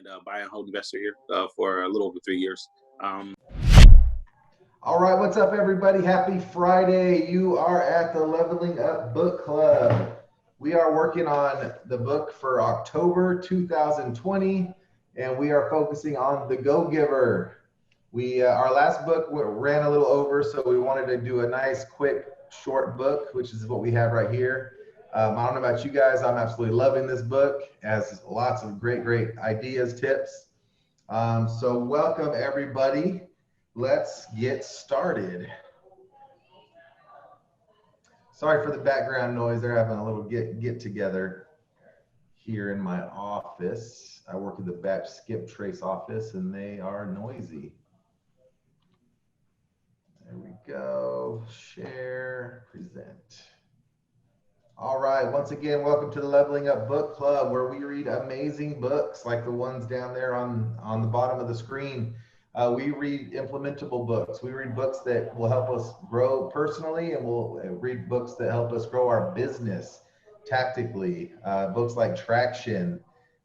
and buy and hold investor here for a little over 3 years. All right, what's up, everybody? Happy Friday. You are at the Leveling Up Book Club. We are working on the book for October 2020, and we are focusing on The Go-Giver. Our last book ran a little over, so we wanted to do a nice, quick, short book, which is what we have right here. I don't know about you guys. I'm absolutely loving this book. It has lots of great ideas, tips. So welcome, everybody. Let's get started. Sorry for the background noise. They're having a little get together here in my office. I work in the batch skip trace office, and they are noisy. There we go. Share, present. All right, once again, welcome to the Leveling Up Book Club, where we read amazing books like the ones down there on the bottom of the screen. We read implementable books. We read books that will help us grow personally, and we'll read books that help us grow our business tactically. Books like Traction,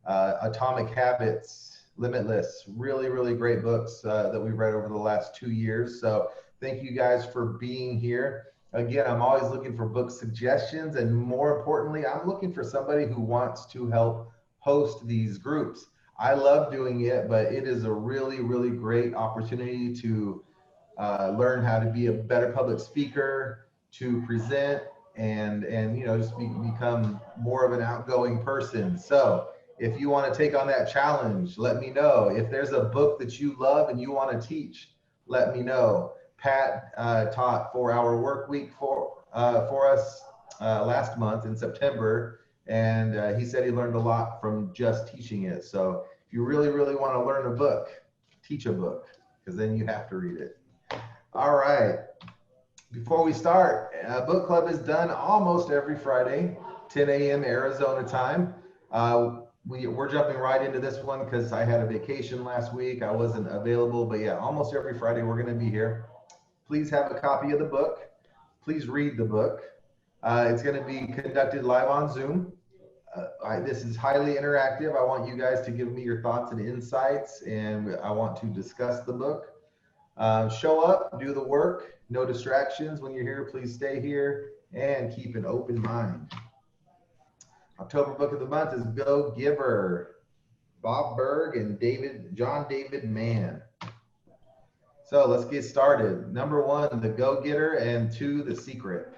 Atomic Habits, Limitless, really great books that we've read over the last 2 years. So thank you guys for being here. Again, I'm always looking for book suggestions, and more importantly, I'm looking for somebody who wants to help host these groups. I love doing it, but it is a really great opportunity to learn how to be a better public speaker, to present, and just become more of an outgoing person. So if you want to take on that challenge, let me know. If there's a book that you love and you want to teach, let me know. Pat taught 4-Hour Work Week for us last month in September, and he said he learned a lot from just teaching it. So if you really want to learn a book, teach a book, because then you have to read it. All right. Before we start, book club is done almost every Friday, 10 a.m. Arizona time. We're jumping right into this one because I had a vacation last week. I wasn't available, but yeah, almost every Friday we're going to be here. Please have a copy of the book. Please read the book. It's going to be conducted live on Zoom. This is highly interactive. I want you guys to give me your thoughts and insights, and I want to discuss the book. Show up, do the work, no distractions. When you're here, please stay here and keep an open mind. October book of the month is Go-Giver, Bob Burg and John David Mann. So let's get started. Number 1, The Go-Getter, and 2, The Secret.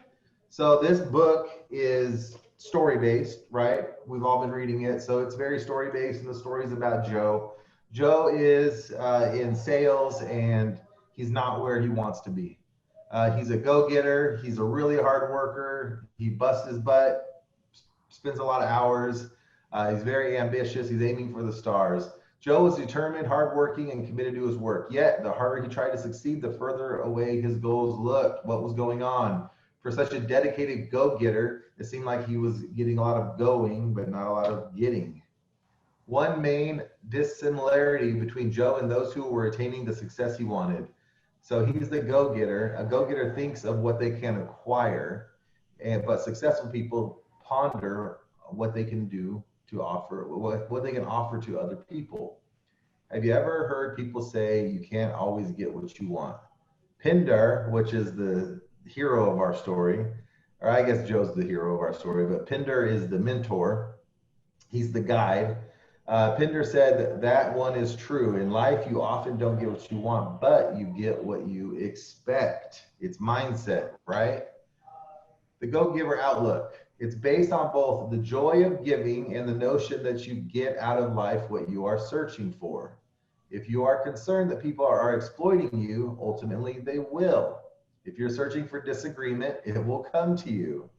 So this book is story-based, right? We've all been reading it. So it's very story-based, and the story is about Joe. Joe is in sales, and he's not where he wants to be. He's a go-getter. He's a really hard worker. He busts his butt, spends a lot of hours. He's very ambitious. He's aiming for the stars. Joe was determined, hardworking, and committed to his work. Yet, the harder he tried to succeed, the further away his goals looked. What was going on? For such a dedicated go-getter, it seemed like he was getting a lot of going, but not a lot of getting. One main dissimilarity between Joe and those who were attaining the success he wanted. So he's the go-getter. A go-getter thinks of what they can acquire, but successful people ponder what they can do to offer, what they can offer to other people. Have you ever heard people say you can't always get what you want? Pindar, which is the hero of our story, or I guess Joe's the hero of our story, but Pindar is the mentor. He's the guide. Pindar said that one is true. In life, you often don't get what you want, but you get what you expect. It's mindset, right? The Go-Giver outlook. It's based on both the joy of giving and the notion that you get out of life what you are searching for. If you are concerned that people are exploiting you, ultimately they will. If you're searching for disagreement, it will come to you.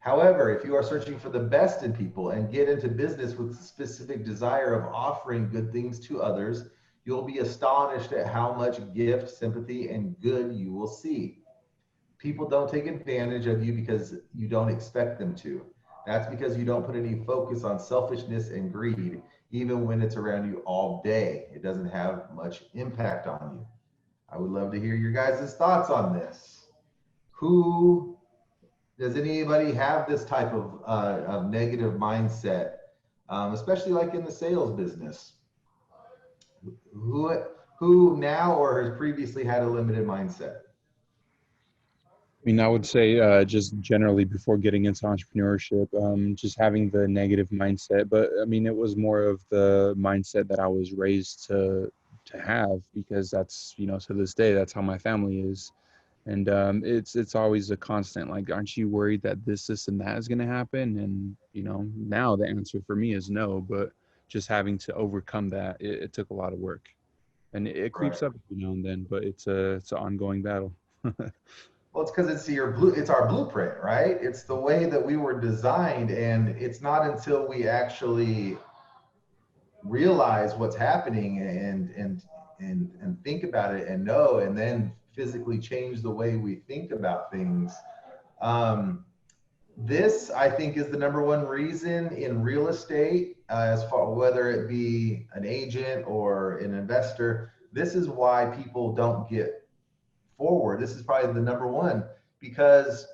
However, if you are searching for the best in people and get into business with the specific desire of offering good things to others, you'll be astonished at how much gift, sympathy, and good you will see. People don't take advantage of you because you don't expect them to. That's because you don't put any focus on selfishness and greed, even when it's around you all day. It doesn't have much impact on you. I would love to hear your guys' thoughts on this. Does anybody have this type of negative mindset, especially like in the sales business? Who now or has previously had a limited mindset? I mean, I would say just generally before getting into entrepreneurship, just having the negative mindset. But I mean, it was more of the mindset that I was raised to have, because that's, you know, to this day, that's how my family is. And it's always a constant, like, aren't you worried that this and that is going to happen? And, you know, now the answer for me is no, but just having to overcome that, it took a lot of work. And it Right. creeps up every now and then, but it's an ongoing battle. Well, it's because it's our blueprint, right? It's the way that we were designed, and it's not until we actually realize what's happening and think about it and know, and then physically change the way we think about things. This, I think, is the number one reason in real estate, as far whether it be an agent or an investor. This is why people don't get forward. This is probably the number one, because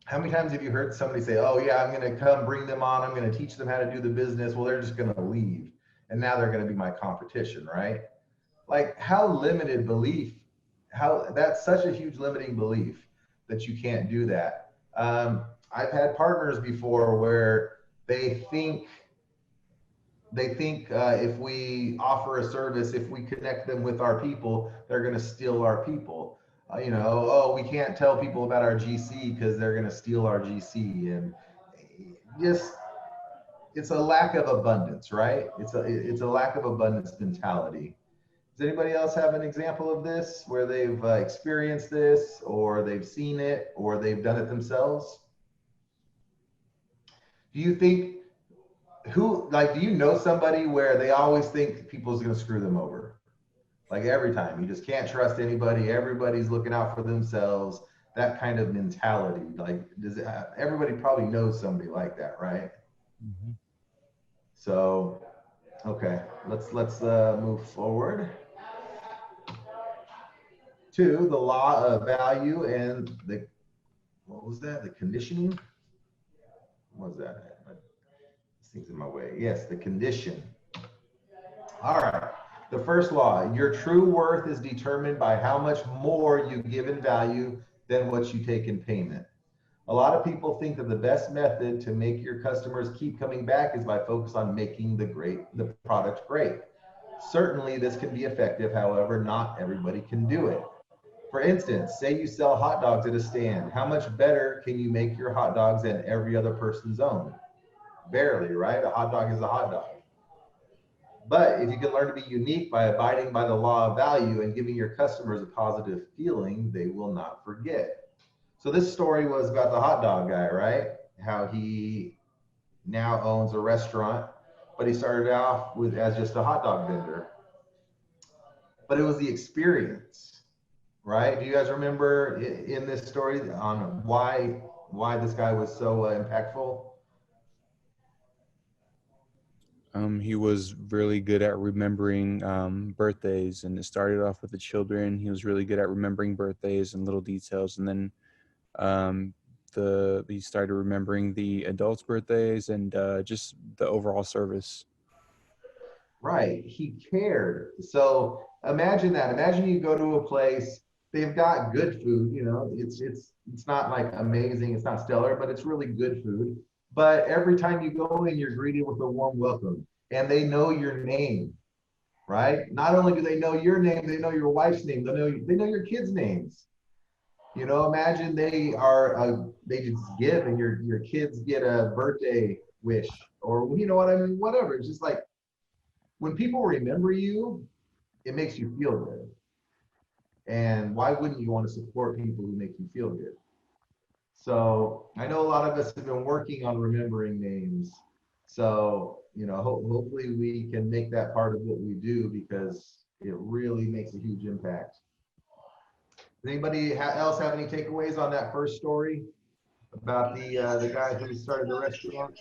how many times have you heard somebody say, oh yeah, I'm going to come bring them on, I'm going to teach them how to do the business. Well, they're just going to leave, and now they're going to be my competition, right? Like, how limited belief, how that's such a huge limiting belief that you can't do that. I've had partners before where they think if we offer a service, if we connect them with our people, they're going to steal our people. You know, oh, we can't tell people about our GC because they're going to steal our GC. And just, it's a lack of abundance, right? It's a lack of abundance mentality. Does anybody else have an example of this where they've experienced this, or they've seen it, or they've done it themselves? Do you think, do you know somebody where they always think people's going to screw them over? Like, every time, you just can't trust anybody. Everybody's looking out for themselves. That kind of mentality. Like, everybody probably knows somebody like that, right? Mm-hmm. So, okay, let's move forward to the law of value and what was that? The conditioning? What was that? This thing's in my way. Yes, the condition. All right. The first law, your true worth is determined by how much more you give in value than what you take in payment. A lot of people think that the best method to make your customers keep coming back is by focus on making the product great. Certainly this can be effective, however, not everybody can do it. For instance, say you sell hot dogs at a stand. How much better can you make your hot dogs than every other person's own? Barely, right? A hot dog is a hot dog. But if you can learn to be unique by abiding by the law of value and giving your customers a positive feeling, they will not forget. So this story was about the hot dog guy, right? How he now owns a restaurant, but he started off as just a hot dog vendor. But it was the experience, right? Do you guys remember in this story on why this guy was so impactful? He was really good at remembering birthdays, and it started off with the children. He was really good at remembering birthdays and little details, and then he started remembering the adults' birthdays and just the overall service. Right, he cared. So imagine that. Imagine you go to a place, they've got good food. You know, it's not like amazing, it's not stellar, but it's really good food. But every time you go in, you're greeted with a warm welcome, and they know your name, right? Not only do they know your name, they know your wife's name, they know your kids' names. You know, imagine they just give, and your kids get a birthday wish, or you know what I mean, whatever. It's just like, when people remember you, it makes you feel good. And why wouldn't you want to support people who make you feel good? So I know a lot of us have been working on remembering names. So, you know, hopefully we can make that part of what we do, because it really makes a huge impact. Does anybody else have any takeaways on that first story about the guy who started the restaurant?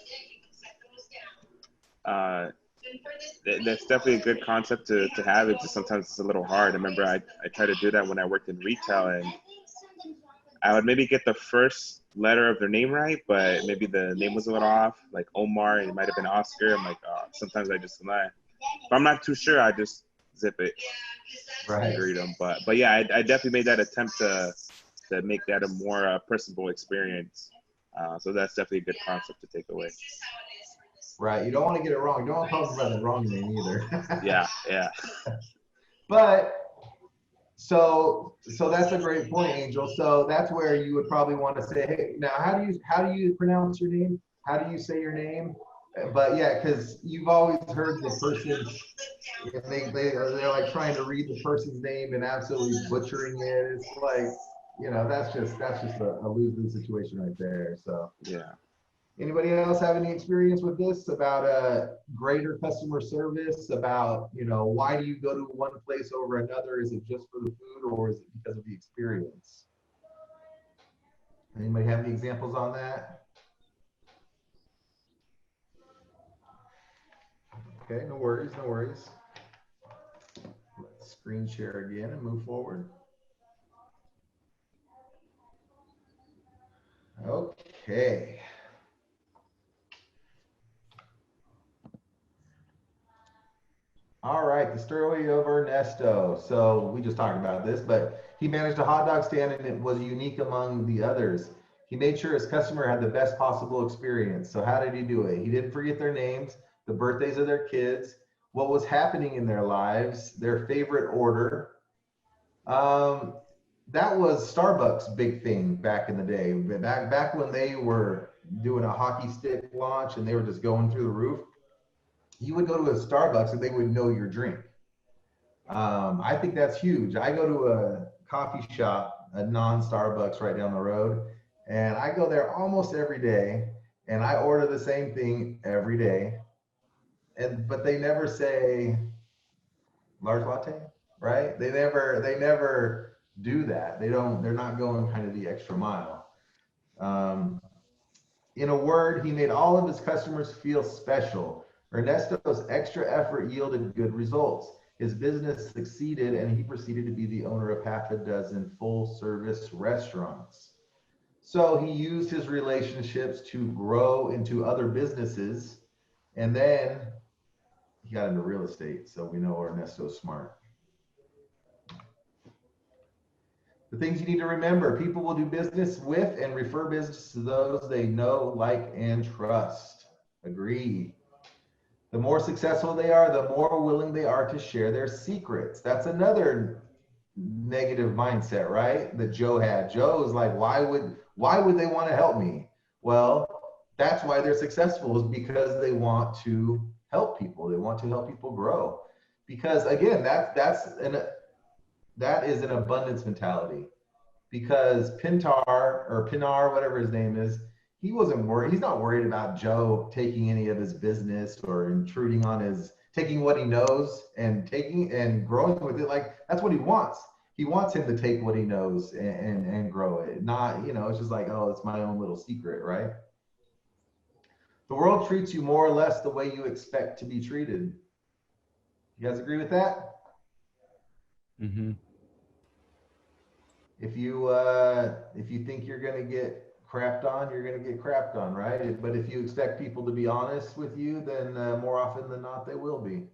That's definitely a good concept to have. It just sometimes it's a little hard. I remember I tried to do that when I worked in retail, and I would maybe get the first letter of their name right, but maybe the name was a little off, like Omar, and it might have been Oscar. I'm like, sometimes I just lie. If I'm not too sure, I just zip it Right. and greet them. But yeah, I definitely made that attempt to make that a more personable experience. So that's definitely a good concept to take away. Right. You don't want to get it wrong. You don't want to call them by the wrong name either. Yeah, yeah. But so that's a great point, Angel. So that's where you would probably want to say, hey, now how do you pronounce your name? How do you say your name? But yeah, because you've always heard the person, they're like trying to read the person's name and absolutely butchering it. It's like, you know, that's just a lose-lose situation right there. So Yeah. anybody else have any experience with this about greater customer service? About, you know, why do you go to one place over another? Is it just for the food, or is it because of the experience? Anybody have any examples on that? Okay, no worries, no worries. Let's screen share again and move forward. Okay. All right, the story of Ernesto. So we just talked about this, but he managed a hot dog stand and it was unique among the others. He made sure his customer had the best possible experience. So how did he do it? He didn't forget their names, the birthdays of their kids, what was happening in their lives, their favorite order. That was Starbucks' big thing back in the day. Back when they were doing a hockey stick launch and they were just going through the roof, you would go to a Starbucks and they would know your drink. I think that's huge. I go to a coffee shop, a non-Starbucks right down the road, and I go there almost every day, and I order the same thing every day. But they never say large latte, right? They never do that. They're not going kind of the extra mile. In a word, he made all of his customers feel special. Ernesto's extra effort yielded good results. His business succeeded, and he proceeded to be the owner of half a dozen full-service restaurants. So he used his relationships to grow into other businesses, and then he got into real estate. So we know Ernesto's smart. The things you need to remember: people will do business with and refer business to those they know, like, and trust. Agree. The more successful they are, the more willing they are to share their secrets. That's another negative mindset, right? That Joe had. Joe is like, why would they want to help me? Well, that's why they're successful, is because they want to help people. They want to help people grow. Because again, that is an abundance mentality. Because Pinar, whatever his name is, he wasn't worried. He's not worried about Joe taking any of his business or intruding on taking what he knows and growing with it. Like, that's what he wants. He wants him to take what he knows and grow it. Not, it's just like, oh, it's my own little secret, right? The world treats you more or less the way you expect to be treated. You guys agree with that? Mm-hmm. If you think you're going to get crapped on, you're going to get crapped on, right? But if you expect people to be honest with you, then more often than not, they will be.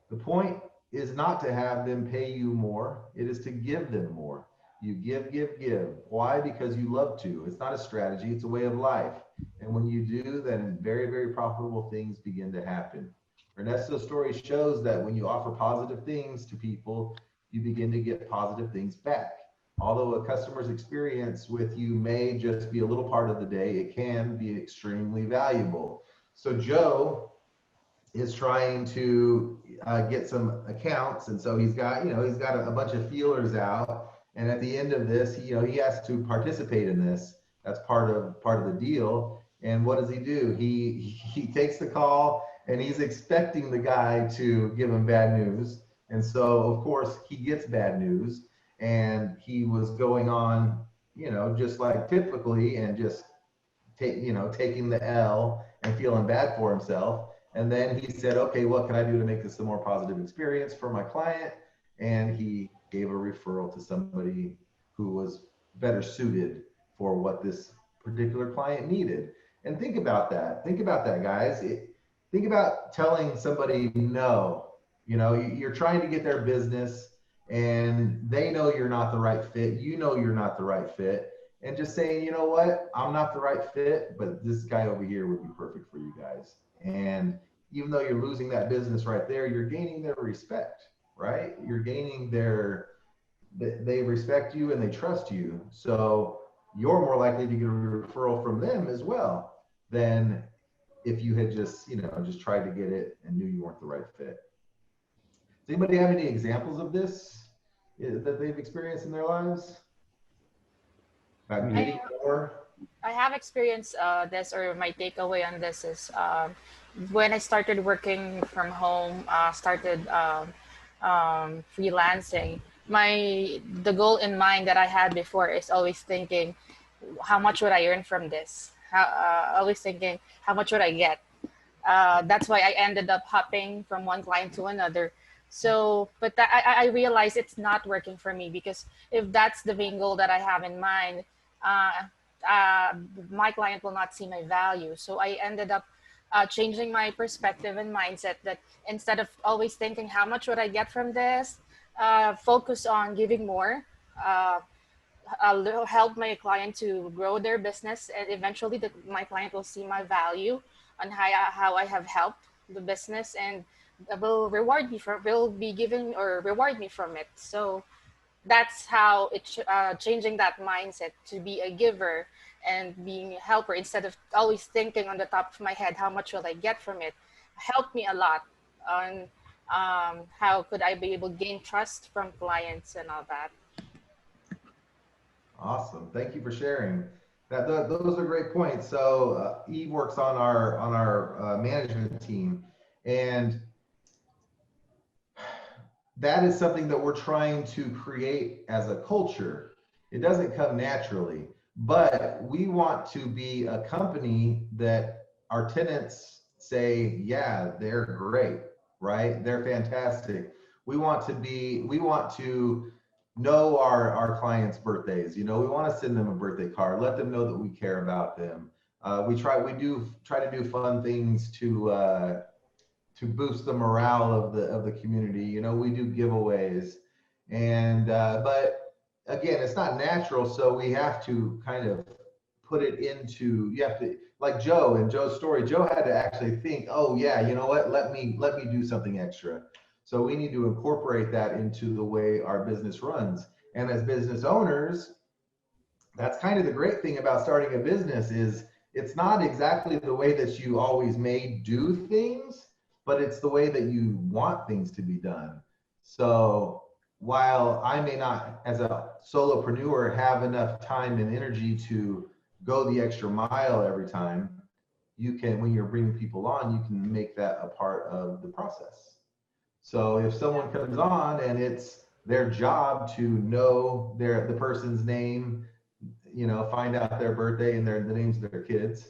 The point is not to have them pay you more. It is to give them more. You give, give, give. Why? Because you love to. It's not a strategy. It's a way of life. And when you do, then very, very profitable things begin to happen. Ernesto's story shows that when you offer positive things to people, you begin to get positive things back. Although a customer's experience with you may just be a little part of the day, it can be extremely valuable. So Joe is trying to get some accounts, and so he's got a bunch of feelers out. And at the end of this, he has to participate in this. That's part of the deal. And what does he do? He takes the call, and he's expecting the guy to give him bad news. And so, of course, he gets bad news, and he was going on, just like typically, and just taking the L and feeling bad for himself. And then he said, okay, what can I do to make this a more positive experience for my client? And he gave a referral to somebody who was better suited for what this particular client needed. And think about that. Think about that, guys. Think about telling somebody no You know, you're trying to get their business and they know you're not the right fit. You know you're not the right fit. And just saying, you know what, I'm not the right fit, but this guy over here would be perfect for you guys. And even though you're losing that business right there, you're gaining their respect, right? You're gaining they respect you and they trust you. So you're more likely to get a referral from them as well than if you had just, you know, just tried to get it and knew you weren't the right fit. Does anybody have any examples of this that they've experienced in their lives? About getting more? I have experienced this, or my takeaway on this is when I started working from home, started freelancing. The goal in mind that I had before is always thinking, how much would I earn from this? Always thinking, how much would I get? That's why I ended up hopping from one client to another. So, but I realized it's not working for me, because if that's the main goal that I have in mind, my client will not see my value. So I ended up changing my perspective and mindset, that instead of always thinking, how much would I get from this, focus on giving more. I'll help my client to grow their business, and eventually my client will see my value on how I have helped the business, and will reward me reward me from it. So that's how it's changing that mindset to be a giver and being a helper, instead of always thinking on the top of my head, how much will I get from it, helped me a lot on how could I be able to gain trust from clients and all that. Awesome. Thank you for sharing. Those are great points. So Eve works on our management team, and that is something that we're trying to create as a culture. It doesn't come naturally, but we want to be a company that our tenants say, yeah, they're great, right? They're fantastic. We want to know our clients' birthdays. You know, we want to send them a birthday card, let them know that we care about them. We try to do fun things to boost the morale of the community. You know, we do giveaways, and but again, it's not natural, so we have to kind of put it into, you have to, like Joe, in Joe's story, Joe had to actually think, oh yeah, you know what, let me do something extra. So we need to incorporate that into the way our business runs. And as business owners, that's kind of the great thing about starting a business, is it's not exactly the way that you always may do things, but it's the way that you want things to be done. So while I may not, as a solopreneur, have enough time and energy to go the extra mile every time, you can, when you're bringing people on, you can make that a part of the process. So if someone comes on and it's their job to know the person's name, you know, find out their birthday and the names of their kids,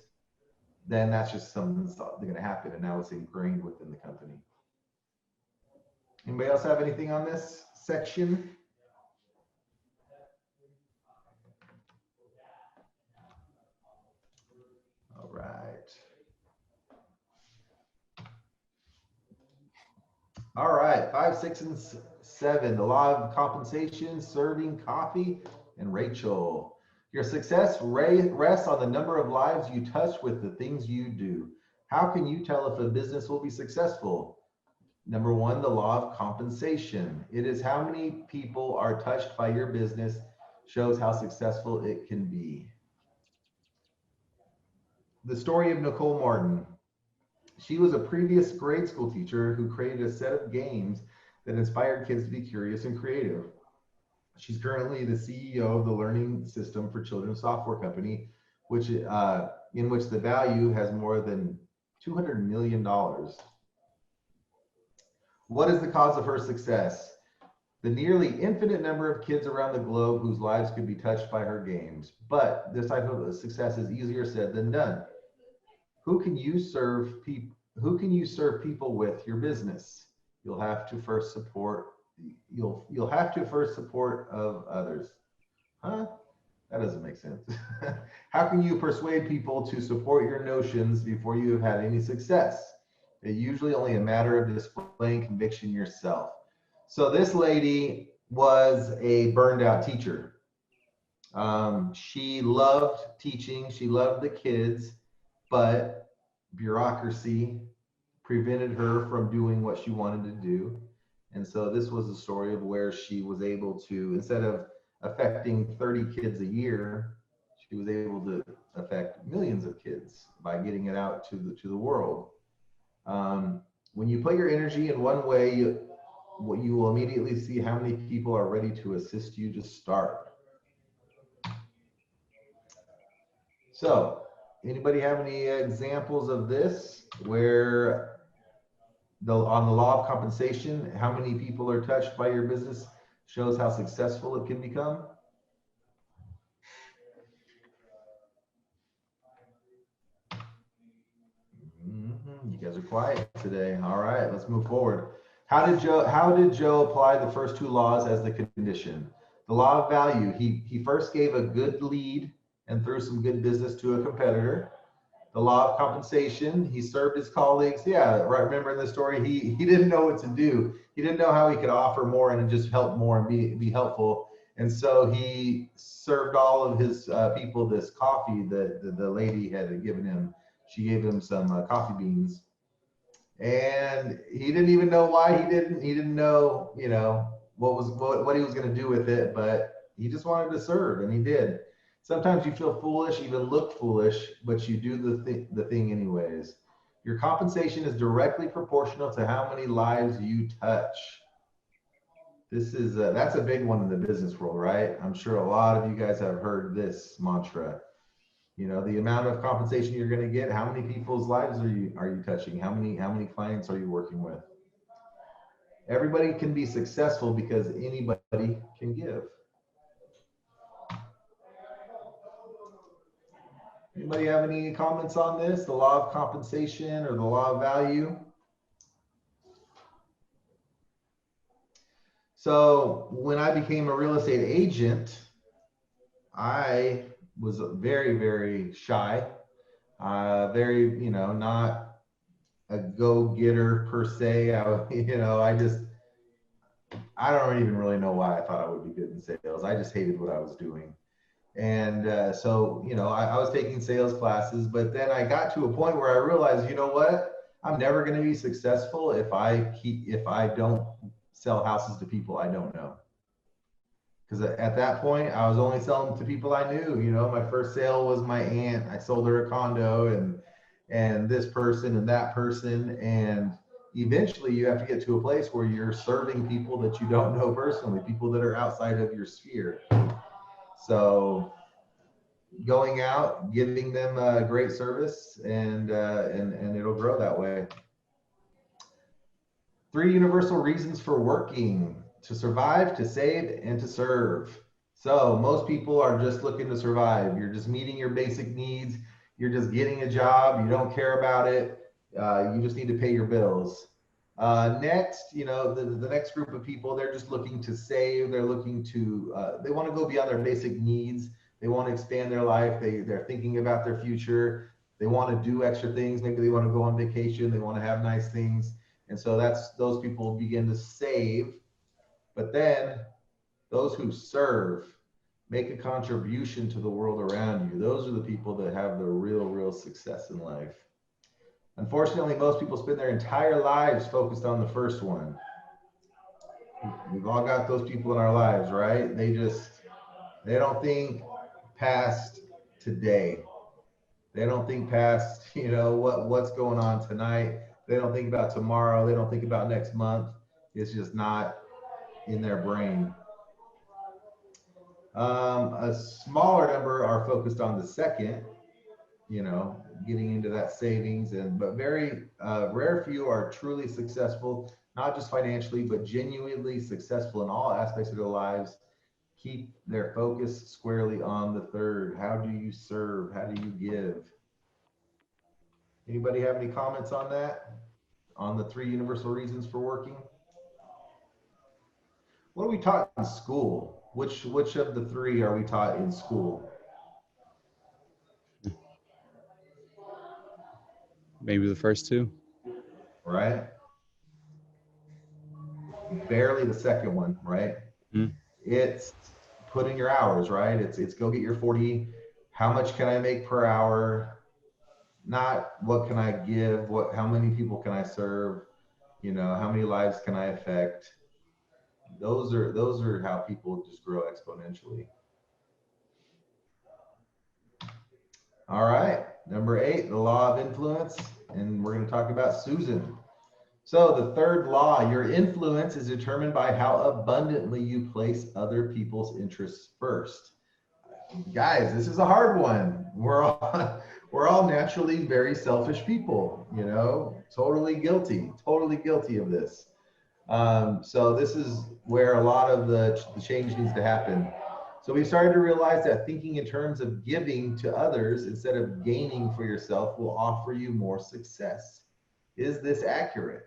then that's just something that's going to happen, and now it's ingrained within the company. Anybody else have anything on this section? All right. All right, 5, 6, and 7, the law of compensation, serving coffee, and Rachel. Your success rests on the number of lives you touch with the things you do. How can you tell if a business will be successful? Number 1, the law of compensation. It is how many people are touched by your business shows how successful it can be. The story of Nicole Martin. She was a previous grade school teacher who created a set of games that inspired kids to be curious and creative. She's currently the CEO of the learning system for children's software company, which in which the value has more than $200 million. What is the cause of her success? The nearly infinite number of kids around the globe whose lives could be touched by her games. But this type of success is easier said than done. Who can you serve people with your business? You'll have to first support of others. Huh? That doesn't make sense. How can you persuade people to support your notions before you have had any success? It's usually only a matter of displaying conviction yourself. So this lady was a burned out teacher. She loved teaching. She loved the kids, but bureaucracy prevented her from doing what she wanted to do. And so this was a story of where she was able to, instead of affecting 30 kids a year, she was able to affect millions of kids by getting it out to the world. When you put your energy in one way, you will immediately see how many people are ready to assist you to start. So, anybody have any examples of this where on the law of compensation, how many people are touched by your business shows how successful it can become? You guys are quiet today. All right, let's move forward. How did Joe apply the first two laws as the condition? The law of value, he first gave a good lead and threw some good business to a competitor. The law of compensation, he served his colleagues. Yeah, right. Remember in the story, he didn't know what to do. He didn't know how he could offer more and just help more and be helpful. And so he served all of his people this coffee that the lady had given him. She gave him some coffee beans. And he didn't even know why he didn't know, you know, what he was going to do with it, but he just wanted to serve, and he did. Sometimes you feel foolish, even look foolish, but you do the thing anyways. Your compensation is directly proportional to how many lives you touch. That's a big one in the business world, right? I'm sure a lot of you guys have heard this mantra. You know, the amount of compensation you're going to get, how many people's lives are you touching? How many clients are you working with? Everybody can be successful because anybody can give. Anybody have any comments on this? The law of compensation or the law of value? So when I became a real estate agent, I was very, very shy, very, you know, not a go-getter per se. I don't even really know why I thought I would be good in sales. I just hated what I was doing. And so, you know, I was taking sales classes, but then I got to a point where I realized, you know what? I'm never going to be successful if I don't sell houses to people I don't know. Because at that point, I was only selling to people I knew. You know, my first sale was my aunt. I sold her a condo, and this person and that person. And eventually you have to get to a place where you're serving people that you don't know personally, people that are outside of your sphere. So going out, giving them a great service, and it'll grow that way. 3 universal reasons for working: to survive, to save, and to serve. So most people are just looking to survive. You're just meeting your basic needs. You're just getting a job. You don't care about it. You just need to pay your bills. Next, you know, the next group of people, they're just looking to save. They're looking to, they want to go beyond their basic needs. They want to expand their life. They're thinking about their future. They want to do extra things. Maybe they want to go on vacation. They want to have nice things. And so those people begin to save. But then those who serve, make a contribution to the world around you, those are the people that have the real success in life. Unfortunately, most people spend their entire lives focused on the first one. We've all got those people in our lives, right? They don't think past today. They don't think past, you know, what's going on tonight. They don't think about tomorrow. They don't think about next month. It's just not in their brain. A smaller number are focused on the second, you know, getting into that savings, but very rare few are truly successful, not just financially, but genuinely successful in all aspects of their lives. Keep their focus squarely on the third. How do you serve? How do you give? Anybody have any comments on that? On the 3 universal reasons for working? What are we taught in school? Which of the 3 are we taught in school? Maybe the first 2. right? Barely the second one, right? Mm. It's put in your hours, right? It's go get your 40. How much can I make per hour? Not what can I give? How many people can I serve? You know, how many lives can I affect? Those are how people just grow exponentially. All right, number 8, the law of influence, and we're going to talk about Susan. So the third law, your influence is determined by how abundantly you place other people's interests first. Guys, this is a hard one. We're all naturally very selfish people, you know, totally guilty of this. So this is where a lot of the change needs to happen. So we started to realize that thinking in terms of giving to others instead of gaining for yourself will offer you more success. Is this accurate?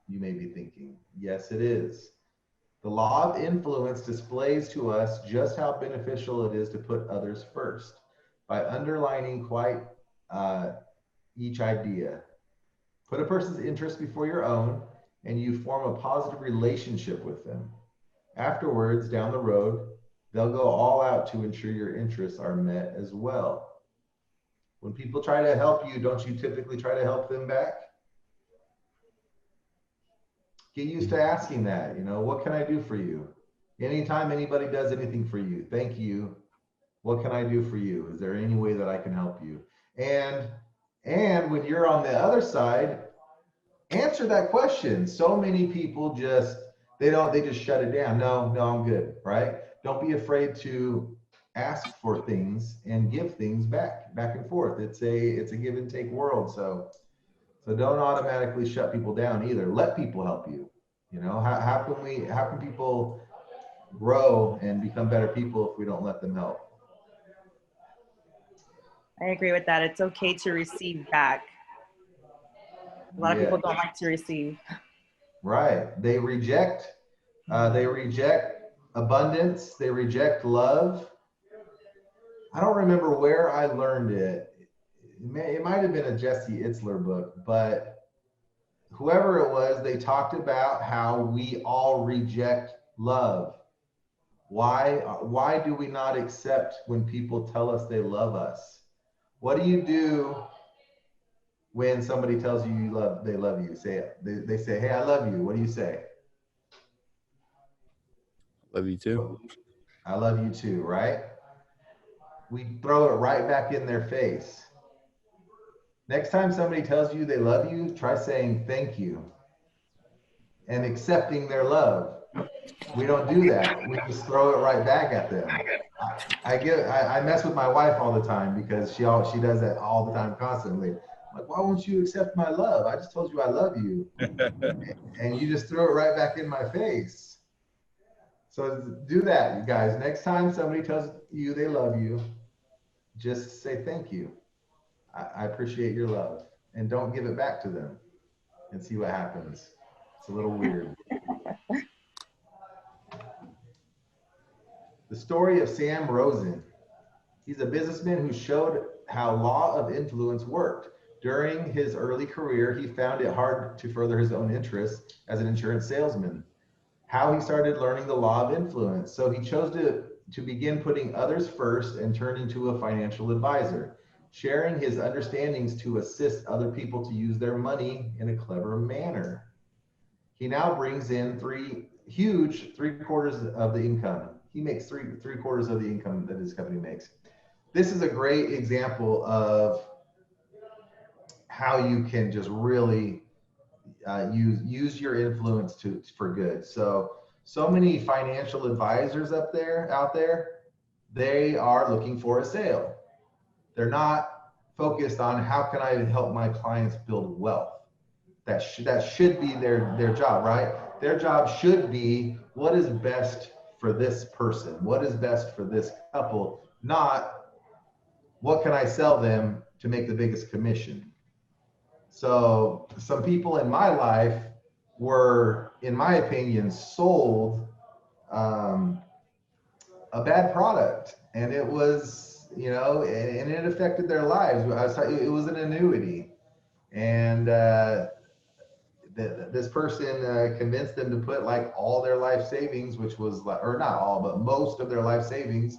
You may be thinking, yes, it is. The law of influence displays to us just how beneficial it is to put others first by underlining quite each idea. Put a person's interest before your own, and you form a positive relationship with them. Afterwards, down the road, they'll go all out to ensure your interests are met as well. When people try to help you, don't you typically try to help them back? Get used to asking that, you know, what can I do for you? Anytime anybody does anything for you, thank you. What can I do for you? Is there any way that I can help you? And when you're on the other side, answer that question. So many people just, they just shut it down. No, I'm good, right? Don't be afraid to ask for things and give things back and forth. It's a give and take world. So don't automatically shut people down either. Let people help you. You know, how can people grow and become better people if we don't let them help? I agree with that. It's okay to receive back. A lot of people don't like to receive. Right. They reject abundance. They reject love. I don't remember where I learned it. It might have been a Jesse Itzler book, but whoever it was, they talked about how we all reject love. Why do we not accept when people tell us they love us? What do you do when somebody tells you they love you? They say, hey, I love you. What do you say? Love you too. I love you too, right? We throw it right back in their face. Next time somebody tells you they love you, try saying thank you and accepting their love. We don't do that. We just throw it right back at them. I mess with my wife all the time because she does that all the time, constantly. I'm like, why won't you accept my love? I just told you I love you. And you just throw it right back in my face. So do that, you guys. Next time somebody tells you they love you, just say thank you. I appreciate your love. And don't give it back to them and see what happens. It's a little weird. The story of Sam Rosen. He's a businessman who showed how law of influence worked. During his early career, he found it hard to further his own interests as an insurance salesman. How he started learning the law of influence. So he chose to begin putting others first and turn into a financial advisor, sharing his understandings to assist other people to use their money in a clever manner. He now brings in three quarters of the income. He makes three quarters of the income that his company makes. This is a great example of how you can just really use your influence for good. So many financial advisors out there, they are looking for a sale. They're not focused on how can I help my clients build wealth. That should be their job, right? Their job should be what is best for this person, what is best for this couple, not what can I sell them to make the biggest commission. So some people in my life were, in my opinion, sold a bad product, and it was, you know, and it affected their lives. It was an annuity, and this person convinced them to put like all their life savings, which was like, or not all, but most of their life savings,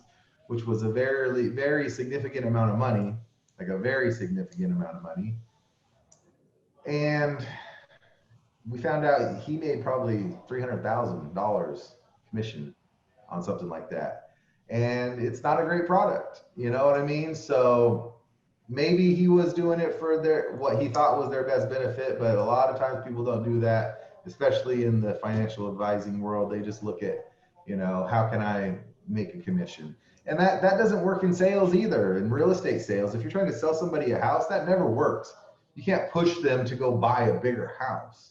which was a very, very significant amount of money, like a very significant amount of money. And we found out he made probably $300,000 commission on something like that. And it's not a great product, you know what I mean? So maybe he was doing it for what he thought was their best benefit, but a lot of times people don't do that, especially in the financial advising world. They just look at, you know, how can I make a commission? And that doesn't work in sales either, in real estate sales. If you're trying to sell somebody a house, that never works. You can't push them to go buy a bigger house.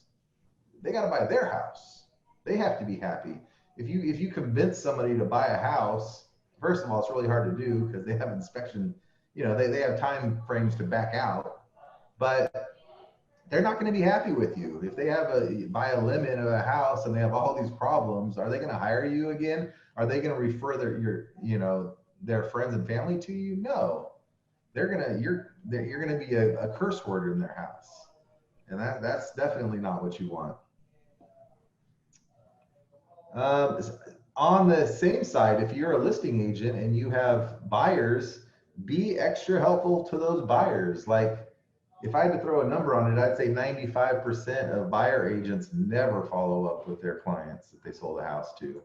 They got to buy their house. They have to be happy. If you convince somebody to buy a house, first of all, it's really hard to do because they have inspection, you know, they have time frames to back out, but they're not going to be happy with you. If they have buy a limit of a house and they have all these problems, are they going to hire you again? Are they going to refer their friends and family to you? No, you're going to be a curse word in their house. And that's definitely not what you want. On the same side, if you're a listing agent and you have buyers, be extra helpful to those buyers. Like, if I had to throw a number on it, I'd say 95% of buyer agents never follow up with their clients that they sold a house to.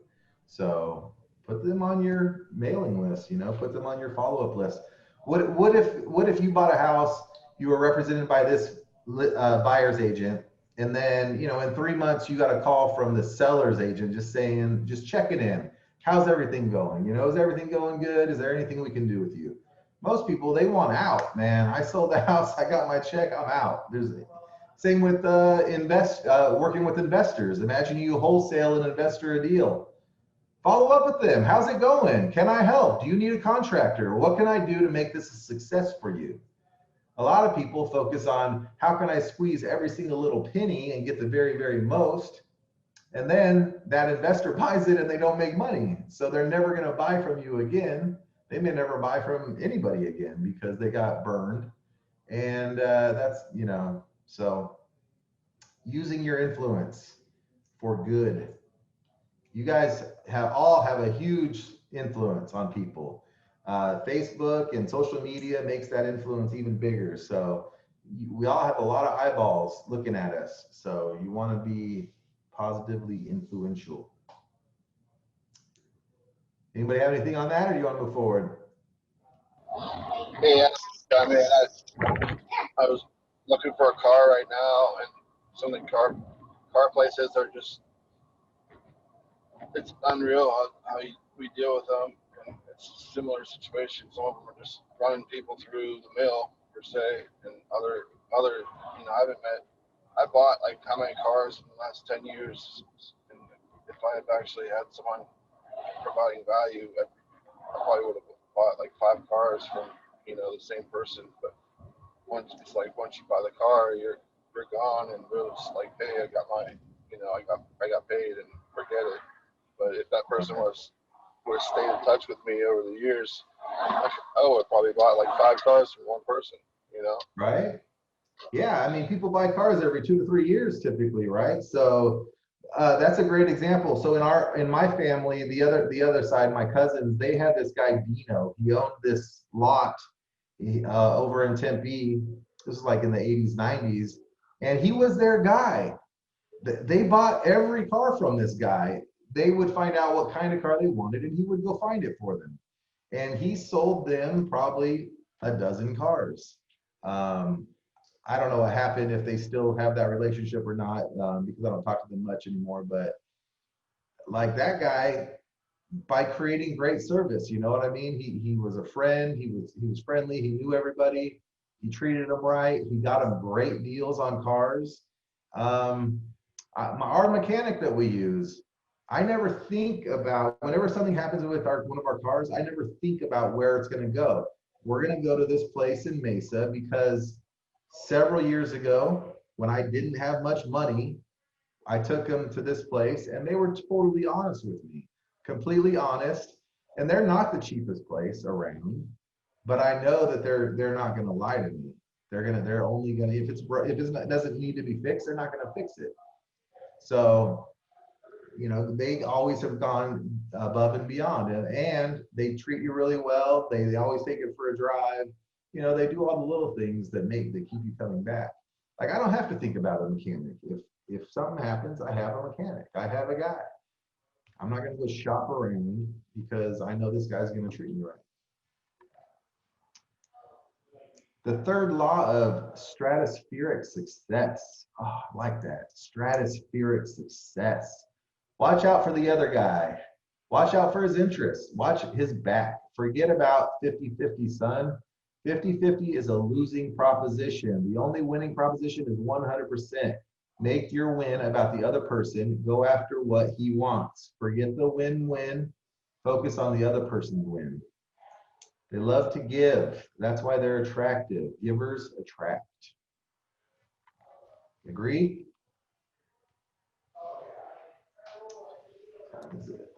So put them on your mailing list, you know, put them on your follow-up list. What if you bought a house, you were represented by this buyer's agent, and then, you know, in 3 months you got a call from the seller's agent just checking in. How's everything going? You know, is everything going good? Is there anything we can do with you? Most people, they want out, man. I sold the house, I got my check, I'm out. Same with working with investors. Imagine you wholesale an investor a deal. Follow up with them. How's it going? Can I help? Do you need a contractor? What can I do to make this a success for you? A lot of people focus on how can I squeeze every single little penny and get the very, very most. And then that investor buys it and they don't make money. So they're never going to buy from you again. They may never buy from anybody again because they got burned. And that's, you know, so using your influence for good. You guys all have a huge influence on people. Facebook and social media makes that influence even bigger. So we all have a lot of eyeballs looking at us. So you want to be positively influential. Anybody have anything on that, or do you want to move forward? Hey, I mean, I was looking for a car right now, and some of the car places are just, it's unreal how we deal with them. And it's a similar situation. Some of them are just running people through the mill, per se, and other, you know, I bought like how many cars in the last 10 years, and if I had actually had someone providing value, I probably would have bought like 5 cars from, you know, the same person. But once you buy the car, you're gone, and we're just like, hey, I got paid, and forget it. But if that person would have stayed in touch with me over the years, I would have probably bought like 5 cars from one person, you know? Right. Yeah, I mean, people buy cars every 2 to 3 years typically, right? So that's a great example. So in my family, the other side, my cousins, they had this guy Dino. He owned this lot over in Tempe. This is like in the 80s, 90s, and he was their guy. They bought every car from this guy. They would find out what kind of car they wanted, and he would go find it for them. And he sold them probably a dozen cars. I don't know what happened, if they still have that relationship or not, because I don't talk to them much anymore. But like that guy, by creating great service, you know what I mean? He was a friend. He was friendly. He knew everybody. He treated them right. He got them great deals on cars. Our mechanic that we use, I never think about, whenever something happens with one of our cars, I never think about where it's going to go. We're going to go to this place in Mesa because several years ago, when I didn't have much money, I took them to this place, and they were totally honest with me, completely honest. And they're not the cheapest place around, but I know that they're not going to lie to me. They're only gonna, if it doesn't need to be fixed, they're not gonna fix it. So, you know, they always have gone above and beyond, and they treat you really well. They always take you for a drive. You know, they do all the little things that keep you coming back. Like, I don't have to think about a mechanic. If something happens, I have a mechanic. I have a guy. I'm not gonna go shop around because I know this guy's gonna treat me right. The third law of stratospheric success. Oh, I like that. Stratospheric success. Watch out for the other guy. Watch out for his interests. Watch his back. Forget about 50-50, son. 50-50 is a losing proposition. The only winning proposition is 100%. Make your win about the other person. Go after what he wants. Forget the win-win. Focus on the other person's win. They love to give. That's why they're attractive. Givers attract. Agree?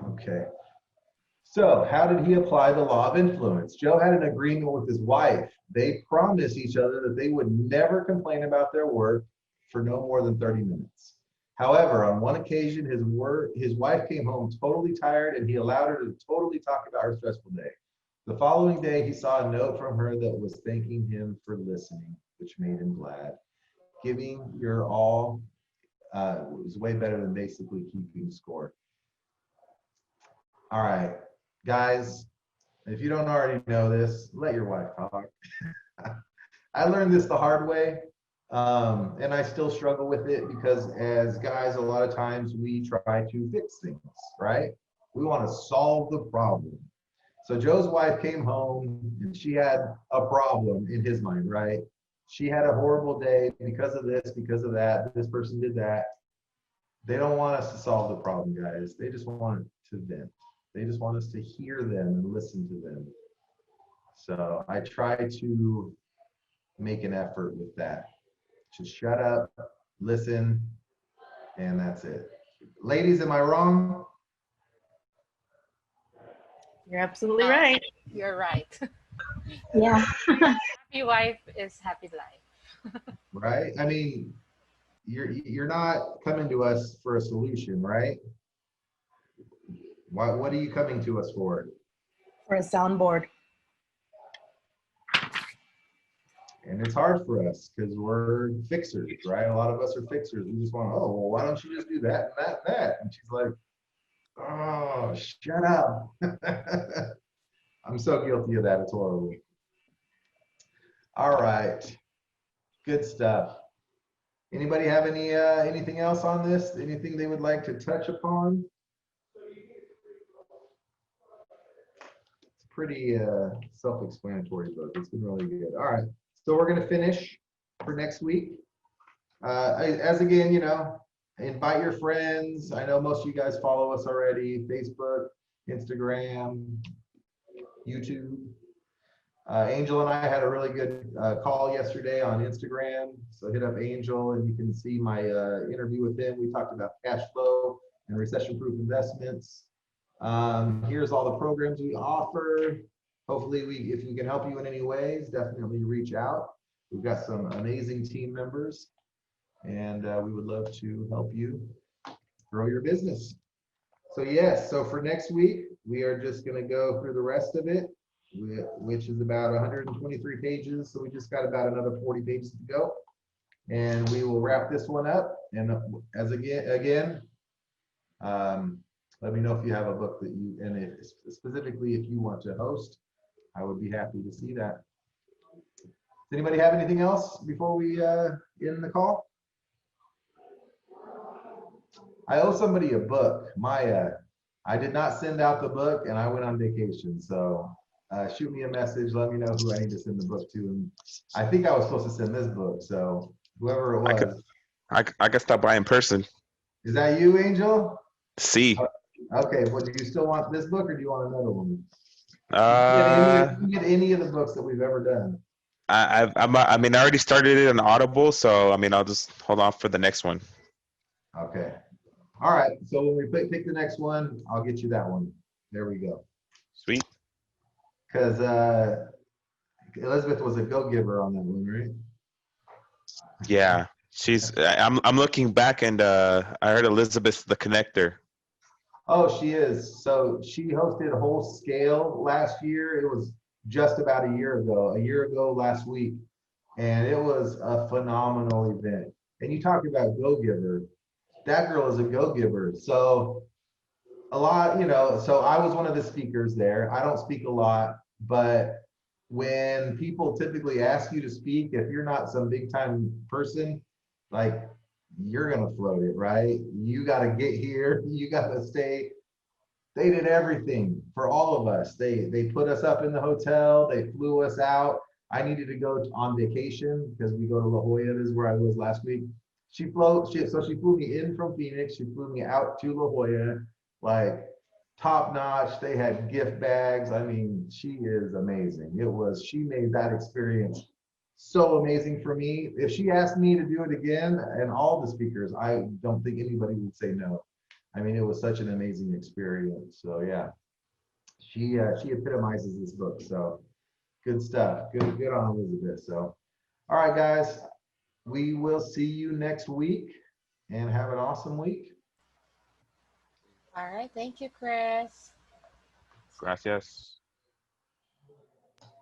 Okay. So how did he apply the law of influence? Joe had an agreement with his wife. They promised each other that they would never complain about their work for no more than 30 minutes. However, on one occasion, his wife came home totally tired, and he allowed her to totally talk about her stressful day. The following day, he saw a note from her that was thanking him for listening, which made him glad. Giving your all was way better than basically keeping score. All right, guys, if you don't already know this, let your wife talk. I learned this the hard way, and I still struggle with it because as guys, a lot of times we try to fix things, right? We want to solve the problem. So Joe's wife came home and she had a problem in his mind, right? She had a horrible day because of this, because of that. This person did that. They don't want us to solve the problem, guys. They just want to vent. They just want us to hear them and listen to them. So I try to make an effort with that. Just shut up, listen, and that's it. Ladies, am I wrong? You're absolutely right. You're right. Yeah. Happy wife is happy life. Right? I mean, you're not coming to us for a solution, right? What are you coming to us for? For a soundboard. And it's hard for us because we're fixers, right? A lot of us are fixers. We just want, oh, well, why don't you just do that and that and that? And she's like, oh, shut up. I'm so guilty of that. It's horrible. All right. Good stuff. Anybody have anything else on this? Anything they would like to touch upon? It's pretty self-explanatory book. It's been really good. All right. So we're going to finish for next week. As again, you know, invite your friends. I know most of you guys follow us already. Facebook, Instagram, YouTube. Angel and I had a really good call yesterday on Instagram. So hit up Angel and you can see my interview with him. We talked about cash flow and recession-proof investments. Here's all the programs we offer. Hopefully, if we can help you in any ways, definitely reach out. We've got some amazing team members, and we would love to help you grow your business. So yes, so for next week, we are just going to go through the rest of it, which is about 123 pages. So we just got about another 40 pages to go, and we will wrap this one up. And as again, let me know if you have a book that you, and if, specifically if you want to host, I would be happy to see that. Does anybody have anything else before we end the call? I owe somebody a book. I did not send out the book and I went on vacation. So shoot me a message. Let me know who I need to send the book to. And I think I was supposed to send this book. So whoever it was. I can stop by in person. Is that you, Angel? See. Okay. Well, do you still want this book or do you want another one? You can get any of the books that we've ever done. I mean, I already started it on Audible, so I mean, I'll just hold on for the next one. Okay. All right. So when we pick the next one, I'll get you that one. There we go. Sweet. Because Elizabeth was a go-giver on that one, right? Yeah, I'm looking back, and I heard Elizabeth's the connector. Oh, she is. So she hosted Whole Scale last year. It was just about a year ago last week. And it was a phenomenal event. And you talk about go-giver. That girl is a go-giver. So a lot, so I was one of the speakers there. I don't speak a lot, but when people typically ask you to speak, if you're not some big time person, like you're gonna float it, right? You gotta get here, you gotta stay. They did everything for all of us. They put us up in the hotel, they flew us out. I needed to go on vacation because we go to La Jolla. This is where I was last week. So she flew me in from Phoenix. She flew me out to La Jolla, like top notch. They had gift bags. I mean, she is amazing. She made that experience so amazing for me. If she asked me to do it again, and all the speakers, I don't think anybody would say no. I mean, it was such an amazing experience. So yeah, she epitomizes this book. So good stuff. Good on Elizabeth. So all right, guys, we will see you next week, and have an awesome week. All right. Thank you, Chris. Gracias.